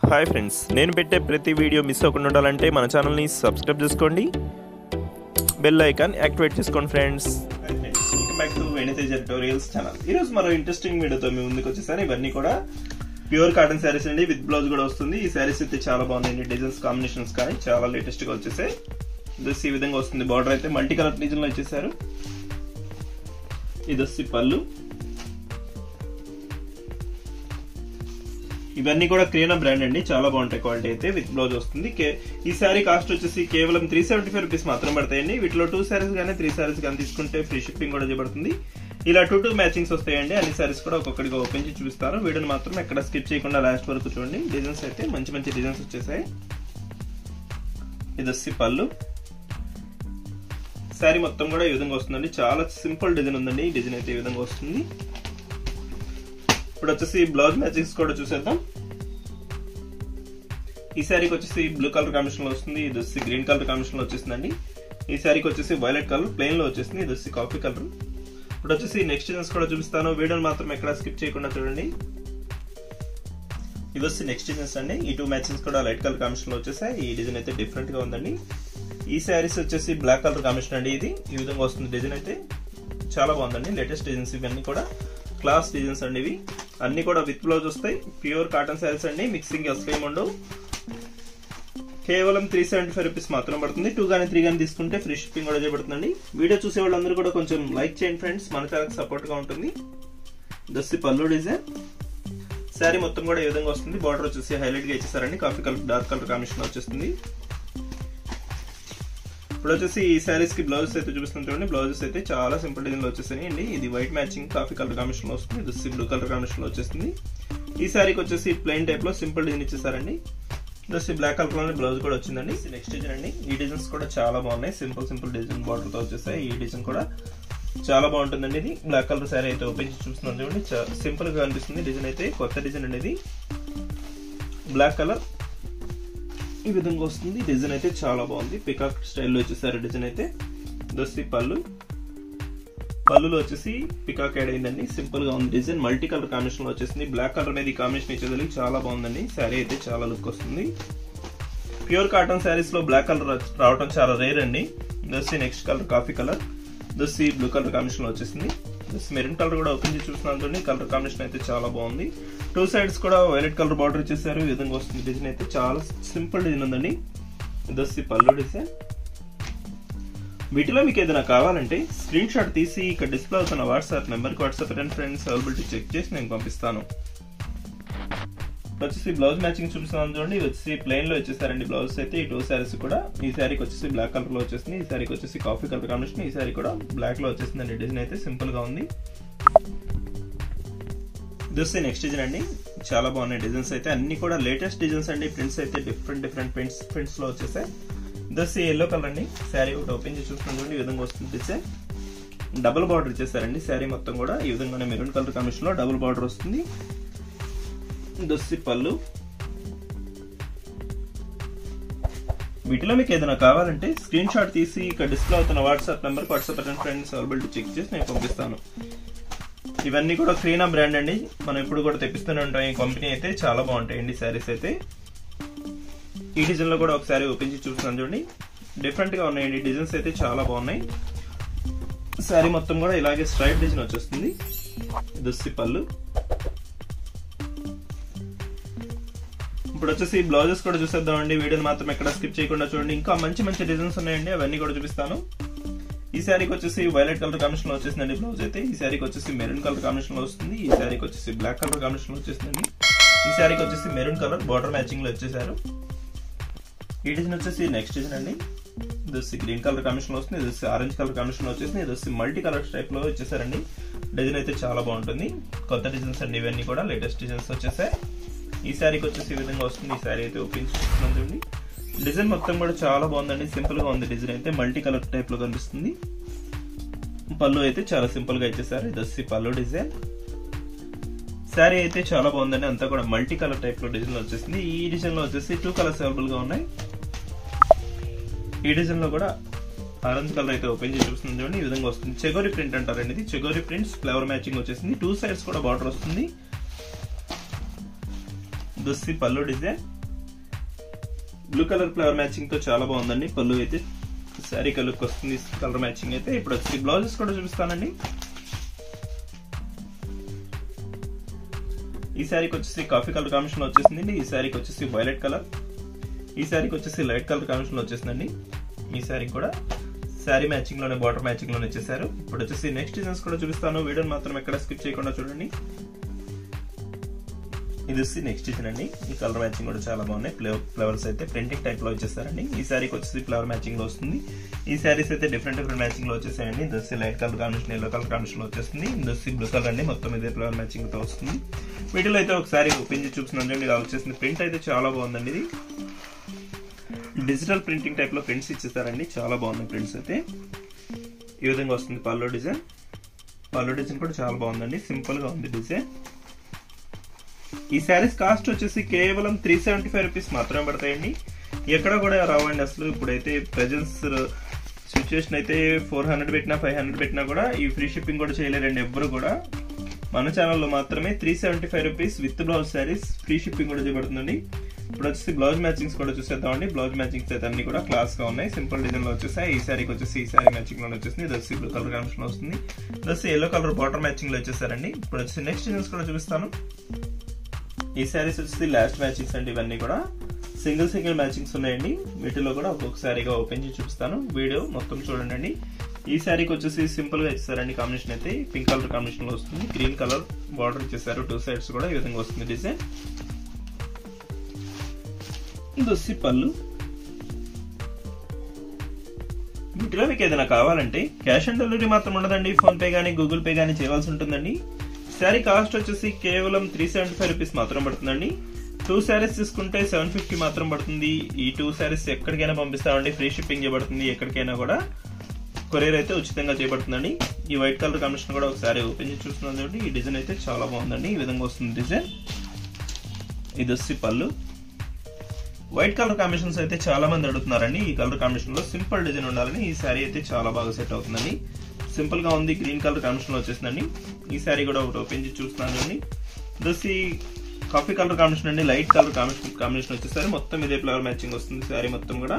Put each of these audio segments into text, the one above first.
Hi friends, నేను పెట్టే ప్రతి వీడియో మిస్ అవ్వకుండా ఉండాలంటే మన ఛానల్ని సబ్స్క్రైబ్ చేసుకోండి, బెల్ ఐకాన్ యాక్టివేట్ చేసుకోండి ఫ్రెండ్స్. వెల్కమ్ బ్యాక్ టు వెను teja ట్యుటోరియల్స్ ఛానల్. ఈరోజు మరో ఇంట్రెస్టింగ్ వీడియోతో మీ ముందుకు వచ్చేసాను. ఇవన్నీ కూడా ప్యూర్ కాటన్ శారీస్ అండి, విత్ బ్లౌజ్ కూడా వస్తుంది. ఈ శారీస్ అయితే చాలా బాగున్నాయండి, డిజైన్స్ కాంబినేషన్స్ కానీ చాలా లేటెస్ట్ గా వచ్చేసాయి. ఇది ఈ విధంగా వస్తుంది. బార్డర్ అయితే మల్టీ కలర్ డిజైన్ లో ఇచ్చేసారు. ఇది వచ్చి పళ్ళు. ఇవన్నీ కూడా క్రీనా బ్రాండ్ అండి, చాలా బాగుంటాయి. క్వాలిటీ అయితే విత్ బ్లౌజ్ వస్తుంది. ఈ శారీ కాస్ట్ వచ్చేసి కేవలం 375 రూపీస్ మాత్రం పడతాయండి. వీటిలో 2 శారీస్ కానీ 3 శారీస్ కానీ తీసుకుంటే ఫ్రీ షిప్పింగ్ కూడా చేయబడుతుంది. ఇలా 2 మ్యాచింగ్స్ వస్తాయండి. అన్ని శారీస్ కూడా ఒక్కొక్కటిగా ఓపెన్ చేసి చూపిస్తారు. వీడియోని మాత్రం ఎక్కడ స్కిప్ చేయకుండా లాస్ట్ వరకు చూడండి. డిజైన్స్ అయితే మంచి మంచి డిజైన్స్ వచ్చేసాయి. ఇది వచ్చి పళ్ళు. శారీ మొత్తం కూడా ఈ విధంగా వస్తుందండి. చాలా సింపుల్ డిజైన్ ఉందండి. ఈ డిజైన్ అయితే ఈ విధంగా వస్తుంది. ఇప్పుడు వచ్చేసి బ్లౌజ్ మ్యాచింగ్స్ కూడా చూసేద్దాం. ఈ శారీకి వచ్చేసి బ్లూ కలర్ కాంబినేషన్ లో వస్తుంది. ఇది వచ్చి గ్రీన్ కలర్ కాంబినేషన్ లో వచ్చేసిందండి. ఈ శారీకి వచ్చేసి వైలెట్ కలర్ ప్లెయిన్ లో వచ్చేసింది. ఇది వచ్చి కాఫీ కలర్. ఇప్పుడు వచ్చేసి నెక్స్ట్ డిజైన్స్ కూడా చూపిస్తాను. వీడియోని మాత్రం ఎక్కడ స్కిప్ చేయకుండా చూడండి. ఇది వచ్చి నెక్స్ట్ డిజైన్స్ అండి. ఈ 2 మ్యాచింగ్స్ కూడా లైట్ కలర్ కాంబినేషన్ లో వచ్చేసాయి. ఈ డిజైన్ అయితే డిఫరెంట్ గా ఉందండి. ఈ శారీస్ వచ్చేసి బ్లాక్ కలర్ కాంబినేషన్ అండి. ఇది ఈ విధంగా వస్తుంది. డిజైన్ అయితే చాలా బాగుందండి. లేటెస్ట్ డిజైన్స్ ఇవన్నీ కూడా క్లాస్ డిజైన్స్ అండి. ఇవి అన్ని కూడా విత్ బ్లౌజ్ వస్తాయి. ప్యూర్ కాటన్ శారీస్ అండి, మిక్సింగ్ అసలు ఉండవు. కేవలం 375 రూపీస్ మాత్రం పడుతుంది. 2 కానీ 3 కానీ తీసుకుంటే ఫ్రీ షిప్పింగ్ కూడా చేయబడుతుందండి. వీడియో చూసే వాళ్ళందరూ కూడా కొంచెం లైక్ చేయండి ఫ్రెండ్స్, మన ఛానల్కి సపోర్ట్ గా ఉంటుంది. దస్సి పళ్ళు డిజైన్. శారీ మొత్తం కూడా ఈ విధంగా వస్తుంది. బార్డర్ వచ్చేసి హైలైట్ గా ఇచ్చేసారండి. Coffee colour dark colour combination వచ్చేస్తుంది. ఇప్పుడు వచ్చేసి ఈ శారీస్ కి బ్లౌజెస్ అయితే చూపిస్తాను చూడండి. బ్లౌజెస్ అయితే చాలా సింపుల్ డిజైన్ లో వచ్చేసాయి అండి. ఇది white matching coffee colour combination లో వస్తుంది. ఇది బ్లూ కలర్ కాంబినేషన్ లో వచ్చేసింది. ఈ శారీకి వచ్చేసి ప్లెయిన్ టైప్ లో సింపుల్ డిజైన్ ఇచ్చేసారండి. ఇది బ్లాక్ కలర్ లోనే బ్లౌజ్ కూడా వచ్చిందండి. నెక్స్ట్ డిజైన్ అండి. ఈ డిజైన్స్ కూడా చాలా బాగున్నాయి. సింపుల్ డిజైన్ బార్డర్ తో వచ్చేసాయి. ఈ డిజైన్ కూడా చాలా బాగుంటుందండి. ఇది బ్లాక్ కలర్ శారీ అయితే ఓపెన్ చేసి చూస్తున్నాను చూడండి. సింపుల్ గా అనిపిస్తుంది. డిజైన్ అయితే కొత్త డిజైన్ అనేది. బ్లాక్ కలర్ ఈ విధంగా వస్తుంది. డిజైన్ అయితే చాలా బాగుంది. పికాక్ స్టైల్లో వచ్చేసారు డిజైన్ అయితే. దోసి పళ్ళు. పళ్ళులో వచ్చేసి పికాక్ యాడ్ అయిందండి. సింపుల్ గా ఉంది డిజైన్. మల్టీ కలర్ కాంబినేషన్ లో వచ్చేసింది. బ్లాక్ కలర్ మీద ఈ కాంబినేషన్ ఇచ్చేది చాలా బాగుందండి. శారీ అయితే చాలా లుక్ వస్తుంది. ప్యూర్ కాటన్ శారీస్ లో బ్లాక్ కలర్ రావడం చాలా రేర్ అండి. దోసి నెక్స్ట్ కలర్ కాఫీ కలర్. దోసి బ్లూ కలర్ కాంబినేషన్ లో వచ్చేసింది. మెరూన్ కలర్ కూడా ఓపెన్ చేసి చూస్తున్నాను. కలర్ కాంబినేషన్ అయితే చాలా బాగుంది. 2 సైడ్స్ కూడా వైలెట్ కలర్ బార్డర్ ఇచ్చేసారు. ఈ విధంగా వస్తుంది. డిజైన్ అయితే చాలా సింపుల్ డిజైన్ ఉందండి. ఇది పళ్ళు డిజైన్. వీటిలో మీకు ఏదైనా కావాలంటే స్క్రీన్ షాట్ తీసి ఇక్కడ డిస్ప్లే అవుతున్న వాట్సాప్ నెంబర్కి WhatsApp and friends availability check చేసి నేను పంపిస్తాను. వచ్చేసి బ్లౌజ్ మ్యాచింగ్ చూపిస్తున్నాను చూడండి. ఇది వచ్చేసి ప్లెయిన్ లో వచ్చేసారండి బ్లౌజ్ అయితే. ఈ 2 శారీస్ కూడా ఈ శారీకి వచ్చేసి బ్లాక్ కలర్ లో వచ్చేసింది. ఈ శారీకి వచ్చేసి కాఫీ కలర్ కాంబినేషన్. ఈ శారీ కూడా బ్లాక్ లో వచ్చేసిందండి. డిజైన్ అయితే సింపుల్ గా ఉంది. ఇది నెక్స్ట్ డిజైన్ అండి. చాలా బాగున్నాయి డిజైన్స్ అయితే. అన్ని కూడా లేటెస్ట్ డిజైన్స్ అండి. ప్రింట్స్ అయితే డిఫరెంట్ ప్రింట్స్ లో వచ్చేసాయి. ఇది ఎల్లో కలర్ అండి. శారీ ఒకటి ఓపెన్ చేసి చూస్తుంది. ఈ విధంగా వస్తుంది డిజైన్. డబుల్ బార్డర్ ఇచ్చేసారండి. శారీ మొత్తం కూడా ఈ విధంగానే మెరూన్ కలర్ కాంబినేషన్ లో డబుల్ బార్డర్ వస్తుంది. ఇది పళ్ళు. వీటిలో మీకు ఏదైనా కావాలంటే స్క్రీన్ షాట్ తీసి ఇక్కడ డిస్ప్లే అవుతున్న WhatsApp number WhatsApp and friends availability check చేసి నేను పంపిస్తాను. ఇవన్నీ కూడా క్రీనా బ్రాండ్ అండి. మనం ఇప్పుడు కూడా తెప్పిస్తూనే ఉంటాం. ఈ కంపెనీ అయితే చాలా బాగుంటాయండి శారీస్ అయితే. ఈ డిజైన్ లో కూడా ఒకసారి ఓపెన్ చేసి చూస్తున్నాను చూడండి. డిఫరెంట్ గా ఉన్నాయండి డిజైన్స్ అయితే చాలా బాగున్నాయి. శారీ మొత్తం కూడా ఇలాగే స్ట్రైట్ డిజైన్ వచ్చేస్తుంది. ఇది పళ్ళు. ఇప్పుడు వచ్చేసి బ్లౌజెస్ కూడా చూసేద్దామండి. వీడియోని మాత్రం ఎక్కడ స్కిప్ చేయకుండా చూడండి. ఇంకా మంచి డిజైన్స్ ఉన్నాయండి, అవన్నీ కూడా చూపిస్తాను. ఈ శారీకి వచ్చేసి వైలెట్ కలర్ కాంబినేషన్ లో వచ్చేసిందండి బ్లౌజ్ అయితే. ఈ శారీకి వచ్చేసి మెరూన్ కలర్ కాంబినేషన్ లో వస్తుంది. ఈ శారీకి వచ్చేసి బ్లాక్ కలర్ కాంబినేషన్ లో వచ్చేసిందండి. ఈ శారీకి వచ్చేసి మెరూన్ కలర్ బార్డర్ మ్యాచింగ్ లో వచ్చేసారు. ఈ డిజైన్ వచ్చేసి నెక్స్ట్ డిజైన్ అండి. ఇది గ్రీన్ కలర్ కాంబినేషన్ లో వస్తుంది. ఇది ఆరెంజ్ కలర్ కాంబినేషన్ లో వచ్చేసింది. ఇది మల్టీ కలర్ టైప్ లో వచ్చేసారండి. డిజైన్ అయితే చాలా బాగుంటుంది. కొత్త డిజైన్స్ అండి ఇవన్నీ కూడా. లేటెస్ట్ డిజైన్స్ వచ్చేసాయి. ఈ శారీకి వచ్చేసి ఈ విధంగా వస్తుంది. ఈ శారీ అయితే ఓపెన్ చేస్తుంది. డిజైన్ మొత్తం కూడా చాలా బాగుందండి. సింపుల్ గా ఉంది డిజైన్ అయితే. మల్టీ కలర్ టైప్ లో కనిపిస్తుంది. పళ్ళు అయితే చాలా సింపుల్ గా ఇచ్చేసారు. ఇది పళ్ళు డిజైన్. శారీ అయితే చాలా బాగుందండి. అంతా కూడా మల్టీ కలర్ టైప్ లో డిజైన్ వచ్చేసింది. ఈ డిజైన్ లో వచ్చేసి 2 కలర్స్ అవైలబుల్ గా ఉన్నాయి. ఈ డిజైన్ లో కూడా ఆరెంజ్ కలర్ అయితే ఓపెన్ చేసి చూస్తుంది చూడండి. ఈ విధంగా వస్తుంది. చెగోరి ప్రింట్ అంటారండి. ఇది చెగోరి ప్రింట్స్ ఫ్లవర్ మ్యాచింగ్ వచ్చేసింది. 2 సైడ్స్ కూడా బార్డర్ వస్తుంది. దొస్సి పళ్ళు design blue colour flower matching తో చాలా బాగుందండి. పళ్ళు అయితే శారీ కలర్కి వస్తుంది కలర్ మ్యాచింగ్ అయితే. ఇప్పుడు వచ్చి బ్లౌజెస్ కూడా చూపిస్తానండి. ఈ శారీకి వచ్చేసి కాఫీ కలర్ కాంబినేషన్ లో వచ్చేసిందండి. ఈ శారీకి వచ్చేసి వైలెట్ కలర్, ఈ శారీకి వచ్చేసి లైట్ కలర్ కాంబినేషన్ లో వచ్చేసిందండి. ఈ శారీకి కూడా శారీ మ్యాచింగ్ లోనే బార్డర్ మ్యాచింగ్ లోనే వచ్చేసారు. ఇప్పుడు వచ్చేసి నెక్స్ట్ డిజైన్స్ కూడా చూపిస్తాను. వీడియోని మాత్రం ఎక్కడ స్కిప్ చేయకుండా చూడండి. ఇది వచ్చి నెక్స్ట్ డిజైన్ అండి. ఈ కలర్ మ్యాచింగ్ కూడా చాలా బాగున్నాయి. ఫ్లవర్స్ అయితే ప్రింటింగ్ టైప్ లో వచ్చేసారండి. ఈ శారీకి వచ్చేసి ఫ్లవర్ మ్యాచింగ్ లో వస్తుంది. ఈ శారీస్ అయితే డిఫరెంట్ మ్యాచింగ్ లో వచ్చేసాయండి. ఇది వచ్చి light colour combination, yellow colour combination లో వచ్చేస్తుంది. ఇది వచ్చి బ్లూ కలర్ అండి. మొత్తం ఇదే ఫ్లవర్ మ్యాచింగ్ తో వస్తుంది. వీటిలో అయితే ఒకసారి ఓపెన్ చేసి చూపిస్తున్నాను. ఇలా వచ్చేసింది. ప్రింట్ అయితే చాలా బాగుందండి. ఇది డిజిటల్ ప్రింటింగ్ టైప్ లో ప్రింట్స్ ఇచ్చేసారండి. చాలా బాగున్నాయి ప్రింట్స్ అయితే. ఈ విధంగా వస్తుంది పళ్ళు డిజైన్. పళ్ళు డిజైన్ కూడా చాలా బాగుందండి. సింపుల్ గా ఉంది డిజైన్. ఈ శారీస్ కాస్ట్ వచ్చేసి కేవలం 375 రూపీస్ మాత్రమే పడతాయండి. ఎక్కడ కూడా రావండి అసలు. ఇప్పుడైతే ప్రెజెన్స్ సిచ్యువేషన్ అయితే 400 పెట్టినా 500 పెట్టినా కూడా ఈ ఫ్రీ షిప్పింగ్ కూడా చేయలేరండి ఎవ్వరు కూడా. మన ఛానల్లో మాత్రమే 375 rupees with blouse saris free shipping కూడా చేయబడుతుందండి. ఇప్పుడు వచ్చేసి బ్లౌజ్ మ్యాచింగ్స్ కూడా చూసేద్దామండి. బ్లౌజ్ మ్యాచింగ్స్ అయితే అన్ని కూడా క్లాస్ గా ఉన్నాయి. సింపుల్ డిజైన్ లో వచ్చేసాయి. ఈ శారీకి వచ్చేసి ఈ శారీ మ్యాచింగ్ లో వచ్చేసింది. ఇది వచ్చి బ్లూ కలర్ కాంబినేషన్ లో వస్తుంది. ఇది వచ్చి ఎల్లో కలర్ బార్డర్ మ్యాచింగ్ లో వచ్చేసారండి. ఇప్పుడు వచ్చేసి నెక్స్ట్ డిజైన్స్ కూడా చూపిస్తాను. ఈ శారీస్ వచ్చేసి లాస్ట్ మ్యాచింగ్స్ అండి. ఇవన్నీ కూడా సింగిల్ మ్యాచింగ్స్ ఉన్నాయండి. వీటిలో కూడా ఒక్కొక్క శారీగా ఓపెన్ చేసి చూపిస్తాను. వీడియో మొత్తం చూడండి. ఈ శారీకి వచ్చేసి సింపుల్ గా ఇచ్చేసారండి. కాంబినేషన్ అయితే పింక్ కలర్ కాంబినేషన్ లో వస్తుంది. గ్రీన్ కలర్ బార్డర్ ఇచ్చేసారు. 2 సైడ్స్ కూడా ఈ విధంగా వస్తుంది డిజైన్. ఇది వచ్చి పళ్ళు. వీటిలో మీకు ఏదైనా కావాలంటే క్యాష్ ఆన్ డెలివరీ మాత్రం ఉండదండి. ఫోన్ పే గానీ గూగుల్ పే గానీ చేయవలసి ఉంటుందండి. శారీ కాస్ట్ వచ్చేసి కేవలం 375 రూపీస్ మాత్రం పడుతుందండి. 2 శారీస్ తీసుకుంటే 750 మాత్రం పడుతుంది. ఈ 2 శారీస్ ఎక్కడికైనా పంపిస్తామండి. ఫ్రీ షిప్పింగ్ చేయబడుతుంది. ఎక్కడికైనా కూడా కొరియర్ అయితే ఉచితంగా చేయబడుతుందండి. ఈ వైట్ కలర్ కాంబినేషన్ కూడా ఒకసారి ఓపెన్ చేసి చూస్తున్నాం చూడండి. ఈ డిజైన్ అయితే చాలా బాగుందండి. ఈ విధంగా వస్తుంది డిజైన్. ఇది వచ్చి పళ్ళు. వైట్ కలర్ కాంబినేషన్స్ అయితే చాలా మంది అడుగుతున్నారండి. ఈ కలర్ కాంబినేషన్ లో సింపుల్ డిజైన్ ఉండాలని ఈ శారీ అయితే చాలా బాగా సెట్ అవుతుందండి. సింపుల్ గా ఉంది. గ్రీన్ కలర్ కాంబినేషన్ లో వచ్చేసిందండి. ఈ శారీ కూడా ఒకటి ఓపెన్ చేసి చూస్తున్నాను చూడండి. ఇది కాఫీ కలర్ కాంబినేషన్ అండి. లైట్ కలర్ కాంబినేషన్ వచ్చేసరి మొత్తం ఇదే ఫ్లవర్ మ్యాచింగ్ వస్తుంది శారీ మొత్తం కూడా.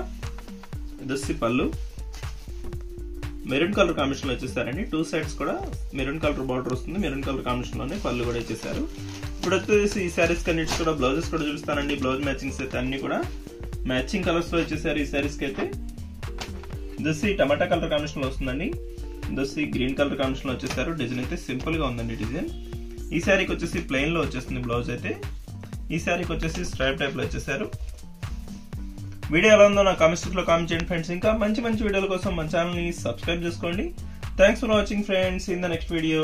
ఇది పళ్ళు. మెరూన్ కలర్ కాంబినేషన్ లో వచ్చేసారండి. 2 సైడ్స్ కూడా మెరూన్ కలర్ బార్డర్ వస్తుంది. మెరూన్ కలర్ కాంబినేషన్ లోనే పళ్ళు కూడా ఇచ్చేసారు. ఇప్పుడు వచ్చేసి ఈ శారీస్ కన్నిటిస్ కూడా బ్లౌజెస్ కూడా చూపిస్తానండి. బ్లౌజ్ మ్యాచింగ్స్ అయితే అన్ని కూడా మ్యాచింగ్ కలర్స్ లో వచ్చేసారు. ఈ శారీస్ కి అయితే ఇది టమాటా కలర్ కాంబినేషన్ లో వస్తుందండి. ఇది గ్రీన్ కలర్ కాంబినేషన్ లో వచ్చేసారు. డిజైన్ అయితే సింపుల్ గా ఉందండి డిజైన్. ఈ శారీకి వచ్చేసి ప్లెయిన్ లో వచ్చేస్తుంది బ్లౌజ్ అయితే. ఈ శారీకి వచ్చేసి స్ట్రైప్ టైప్ లో వచ్చేసారు. వీడియో ఎలా ఉందో నా కామెంట్ సెక్షన్ లో కామెంట్ చేయండి ఫ్రెండ్స్. ఇంకా మంచి వీడియోల కోసం మన ఛానల్ ని సబ్స్క్రైబ్ చేసుకోండి. Thanks for watching friends. In the next video.